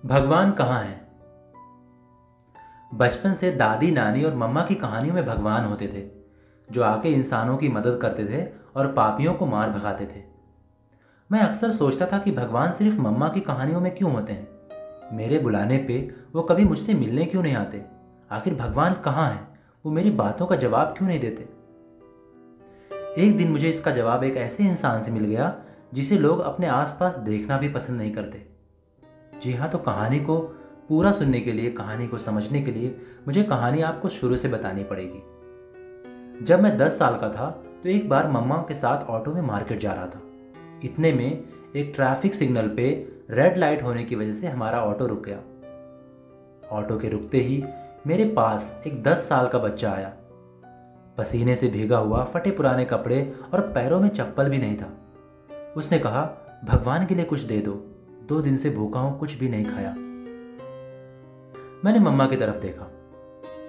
भगवान कहाँ है? बचपन से दादी नानी और मम्मा की कहानियों में भगवान होते थे जो आके इंसानों की मदद करते थे और पापियों को मार भगाते थे। मैं अक्सर सोचता था कि भगवान सिर्फ मम्मा की कहानियों में क्यों होते हैं। मेरे बुलाने पे वो कभी मुझसे मिलने क्यों नहीं आते? आखिर भगवान कहाँ है? वो मेरी बातों का जवाब क्यों नहीं देते? एक दिन मुझे इसका जवाब एक ऐसे इंसान से मिल गया जिसे लोग अपने आसपास देखना भी पसंद नहीं करते। जी हाँ, तो कहानी को पूरा सुनने के लिए, कहानी को समझने के लिए मुझे कहानी आपको शुरू से बतानी पड़ेगी। जब मैं 10 साल का था तो एक बार मम्मा के साथ ऑटो में मार्केट जा रहा था। इतने में एक ट्रैफिक सिग्नल पे रेड लाइट होने की वजह से हमारा ऑटो रुक गया। ऑटो के रुकते ही मेरे पास एक 10 साल का बच्चा आया। पसीने से भीगा हुआ, फटे पुराने कपड़े और पैरों में चप्पल भी नहीं था। उसने कहा, भगवान के लिए कुछ दे दो, 2 दिन से भूखा हूं, कुछ भी नहीं खाया। मैंने मम्मा की तरफ देखा।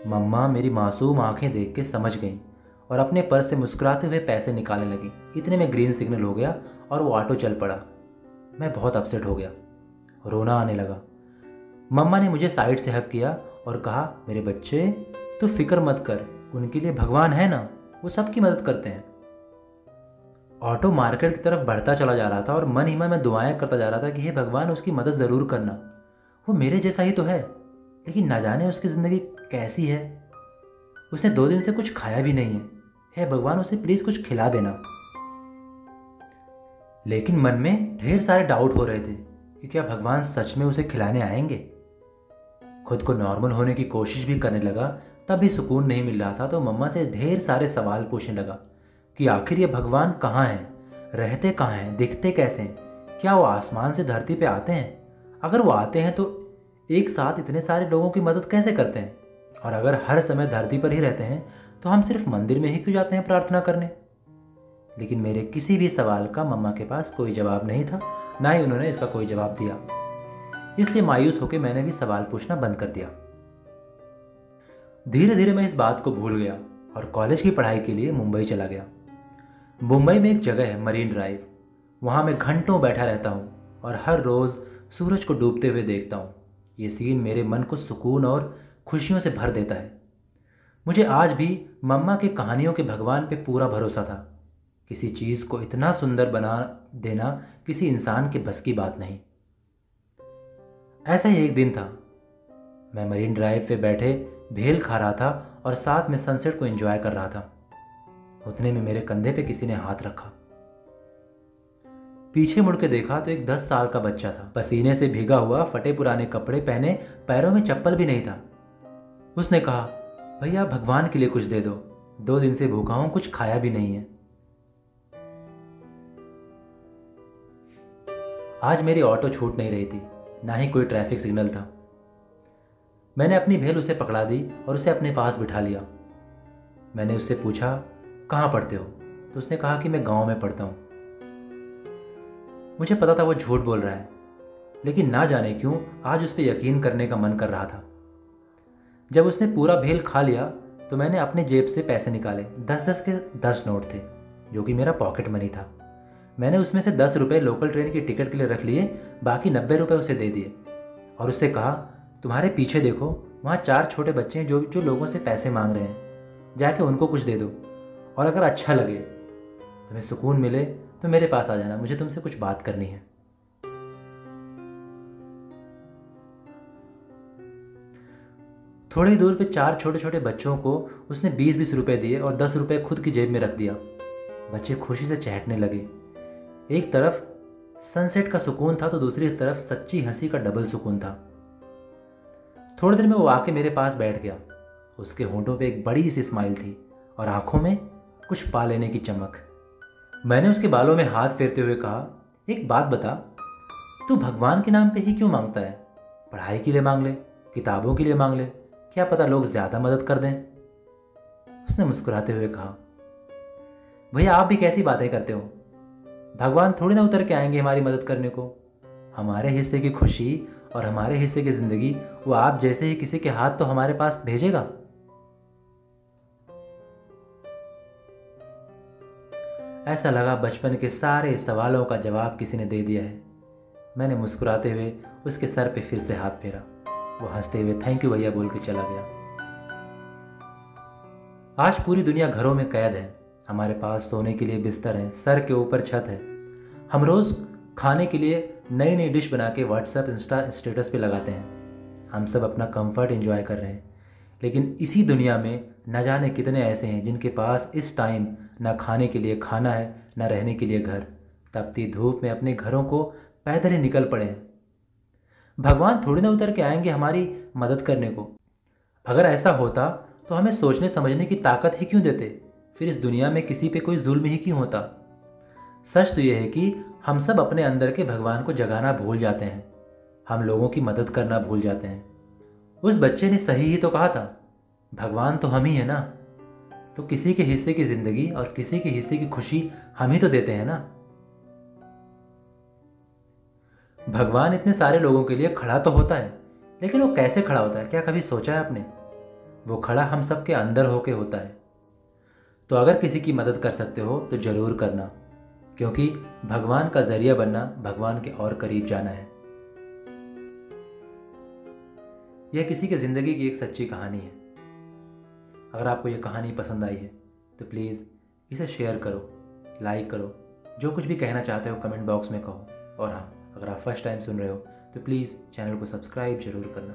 मम्मा मेरी मासूम आंखें देख के समझ गईं और अपने पर्स से मुस्कुराते हुए पैसे निकालने लगी। इतने में ग्रीन सिग्नल हो गया और वो ऑटो चल पड़ा। मैं बहुत अपसेट हो गया, रोना आने लगा। मम्मा ने मुझे साइड से हक किया और कहा, मेरे बच्चे, तू फिक्र मत कर, उनके लिए भगवान है ना, वो सबकी मदद करते हैं। ऑटो मार्केट की तरफ बढ़ता चला जा रहा था और मन ही मन में दुआएं करता जा रहा था कि हे भगवान, उसकी मदद ज़रूर करना। वो मेरे जैसा ही तो है, लेकिन ना जाने उसकी ज़िंदगी कैसी है। उसने 2 दिन से कुछ खाया भी नहीं है। हे भगवान, उसे प्लीज़ कुछ खिला देना। लेकिन मन में ढेर सारे डाउट हो रहे थे कि क्या भगवान सच में उसे खिलाने आएंगे। खुद को नॉर्मल होने की कोशिश भी करने लगा, तब भी सुकून नहीं मिल रहा था। तो मम्मा से ढेर सारे सवाल पूछने लगा कि आखिर ये भगवान कहाँ हैं, रहते कहाँ हैं, दिखते कैसे हैं, क्या वो आसमान से धरती पे आते हैं? अगर वो आते हैं तो एक साथ इतने सारे लोगों की मदद कैसे करते हैं? और अगर हर समय धरती पर ही रहते हैं तो हम सिर्फ मंदिर में ही क्यों जाते हैं प्रार्थना करने? लेकिन मेरे किसी भी सवाल का मम्मा के पास कोई जवाब नहीं था, ना ही उन्होंने इसका कोई जवाब दिया। इसलिए मायूस होकर मैंने भी सवाल पूछना बंद कर दिया। धीरे धीरे मैं इस बात को भूल गया और कॉलेज की पढ़ाई के लिए मुंबई चला गया। मुंबई में एक जगह है मरीन ड्राइव। वहाँ मैं घंटों बैठा रहता हूँ और हर रोज़ सूरज को डूबते हुए देखता हूँ। ये सीन मेरे मन को सुकून और खुशियों से भर देता है। मुझे आज भी मम्मा के कहानियों के भगवान पे पूरा भरोसा था। किसी चीज़ को इतना सुंदर बना देना किसी इंसान के बस की बात नहीं। ऐसा ही एक दिन था। मैं मरीन ड्राइव पे बैठे भेल खा रहा था और साथ में सनसेट को एंजॉय कर रहा था। उतने में मेरे कंधे पे किसी ने हाथ रखा। पीछे मुड़ के देखा तो एक 10 साल का बच्चा था, पसीने से भीगा हुआ, फटे पुराने कपड़े पहने, पैरों में चप्पल भी नहीं था। उसने कहा, भैया भगवान के लिए कुछ दे दो, 2 दिन से भूखा हूं, कुछ खाया भी नहीं है। आज मेरी ऑटो छूट नहीं रही थी, ना ही कोई ट्रैफिक सिग्नल था। मैंने अपनी भेल उसे पकड़ा दी और उसे अपने पास बिठा लिया। मैंने उससे पूछा, कहाँ पढ़ते हो? तो उसने कहा कि मैं गांव में पढ़ता हूँ। मुझे पता था वो झूठ बोल रहा है, लेकिन ना जाने क्यों आज उस पर यकीन करने का मन कर रहा था। जब उसने पूरा भेल खा लिया तो मैंने अपने जेब से पैसे निकाले। 10-10 के 10 नोट थे, जो कि मेरा पॉकेट मनी था। मैंने उसमें से 10 रुपये लोकल ट्रेन की टिकट के लिए रख लिए, बाकी 90 रुपये उसे दे दिए और उससे कहा, तुम्हारे पीछे देखो, वहाँ 4 छोटे बच्चे हैं जो जो लोगों से पैसे मांग रहे हैं, जाके उनको कुछ दे दो और अगर अच्छा लगे, तुम्हें सुकून मिले तो मेरे पास आ जाना, मुझे तुमसे कुछ बात करनी है। थोड़ी दूर पे 4 छोटे छोटे बच्चों को उसने 20-20 रुपए दिए और 10 रुपए खुद की जेब में रख दिया। बच्चे खुशी से चहकने लगे। एक तरफ सनसेट का सुकून था तो दूसरी तरफ सच्ची हंसी का डबल सुकून था। थोड़ी देर में वो आके मेरे पास बैठ गया। उसके होंठों पे एक बड़ी सी स्माइल थी और आंखों में कुछ पा लेने की चमक। मैंने उसके बालों में हाथ फेरते हुए कहा, एक बात बता, तू भगवान के नाम पे ही क्यों मांगता है? पढ़ाई के लिए मांग ले, किताबों के लिए मांग ले, क्या पता लोग ज्यादा मदद कर दें। उसने मुस्कुराते हुए कहा, भैया आप भी कैसी बातें करते हो? भगवान थोड़ी ना उतर के आएंगे हमारी मदद करने को। हमारे हिस्से की खुशी और हमारे हिस्से की जिंदगी वो आप जैसे ही किसी के हाथ तो हमारे पास भेजेगा। ऐसा लगा बचपन के सारे सवालों का जवाब किसी ने दे दिया है। मैंने मुस्कुराते हुए उसके सर पे फिर से हाथ फेरा। वो हंसते हुए थैंक यू भैया बोल के चला गया। आज पूरी दुनिया घरों में कैद है। हमारे पास सोने के लिए बिस्तर है, सर के ऊपर छत है। हम रोज़ खाने के लिए नई नई डिश बना के व्हाट्सएप इंस्टा स्टेटस पे लगाते हैं। हम सब अपना कंफर्ट एंजॉय कर रहे हैं, लेकिन इसी दुनिया में न जाने कितने ऐसे हैं जिनके पास इस टाइम न खाने के लिए खाना है, न रहने के लिए घर। तपती धूप में अपने घरों को पैदल ही निकल पड़े हैं। भगवान थोड़ी ना उतर के आएंगे हमारी मदद करने को। अगर ऐसा होता तो हमें सोचने समझने की ताकत ही क्यों देते? फिर इस दुनिया में किसी पे कोई जुल्म ही क्यों होता? सच तो यह है कि हम सब अपने अंदर के भगवान को जगाना भूल जाते हैं। हम लोगों की मदद करना भूल जाते हैं। उस बच्चे ने सही ही तो कहा था, भगवान तो हम ही है ना। तो किसी के हिस्से की जिंदगी और किसी के हिस्से की खुशी हम ही तो देते हैं ना। भगवान इतने सारे लोगों के लिए खड़ा तो होता है, लेकिन वो कैसे खड़ा होता है, क्या कभी सोचा है आपने? वो खड़ा हम सब के अंदर होके होता है। तो अगर किसी की मदद कर सकते हो तो ज़रूर करना, क्योंकि भगवान का जरिया बनना भगवान के और करीब जाना है। यह किसी के ज़िंदगी की एक सच्ची कहानी है। अगर आपको यह कहानी पसंद आई है तो प्लीज़ इसे शेयर करो, लाइक करो, जो कुछ भी कहना चाहते हो कमेंट बॉक्स में कहो। और हाँ, अगर आप फर्स्ट टाइम सुन रहे हो तो प्लीज़ चैनल को सब्सक्राइब जरूर करना।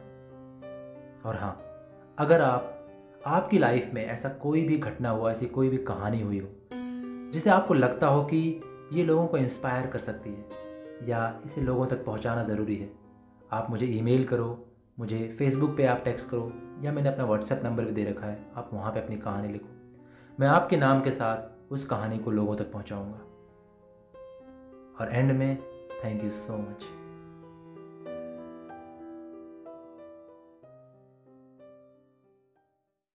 और हाँ, अगर आपकी लाइफ में ऐसा कोई भी घटना हुआ, ऐसी कोई भी कहानी हुई हो जिसे आपको लगता हो कि ये लोगों को इंस्पायर कर सकती है या इसे लोगों तक पहुंचाना ज़रूरी है, आप मुझे ईमेल करो, मुझे फेसबुक पे आप टेक्स्ट करो, या मैंने अपना व्हाट्सएप नंबर भी दे रखा है, आप वहाँ पे अपनी कहानी लिखो। मैं आपके नाम के साथ उस कहानी को लोगों तक पहुँचाऊँगा। और एंड में थैंक यू सो मच।